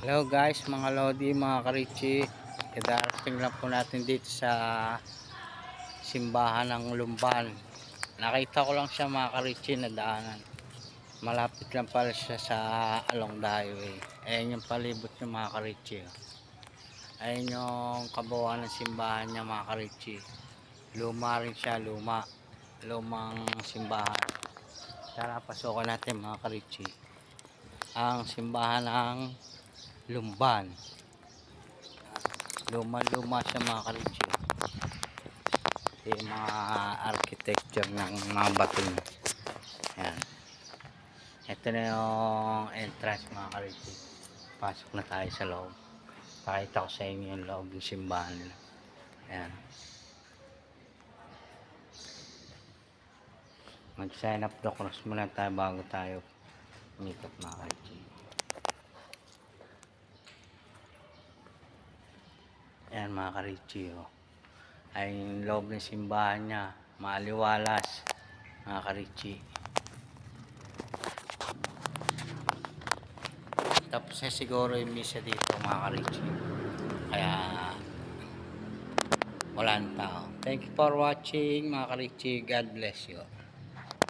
Hello guys, mga Lodi, mga Karichi. Kadarating lang po natin dito sa simbahan ng Lumban. Nakita ko lang siya, mga Karichi, na daanan. Malapit lang pala siya sa along the highway. Ayan yung palibot niya, mga Karichi. Ayan yung kabuuan ng simbahan niya, mga Karichi. Luma rin siya, lumang simbahan. Tara, pasukan natin, mga Karichi, ang simbahan ng Lumban. Luma siya, mga Karichi. Yung mga architecture ng mga bato niya. Ayan. Ito na yung entrance, mga Karichi. Pasok na tayo sa loob. Pakita ko sa inyo yung loob ng simbahan nila. Ayan. Mag sign up the cross muna tayo bago tayo umikot, mga Karichi. Ayan, mga Karichi, oh. Ay yung loob ng simbahan niya, maaliwalas, mga Karichi. Tapos na siguro yung misa dito, mga Karichi, kaya wala na tao. Thank you for watching, mga Karichi. God bless you.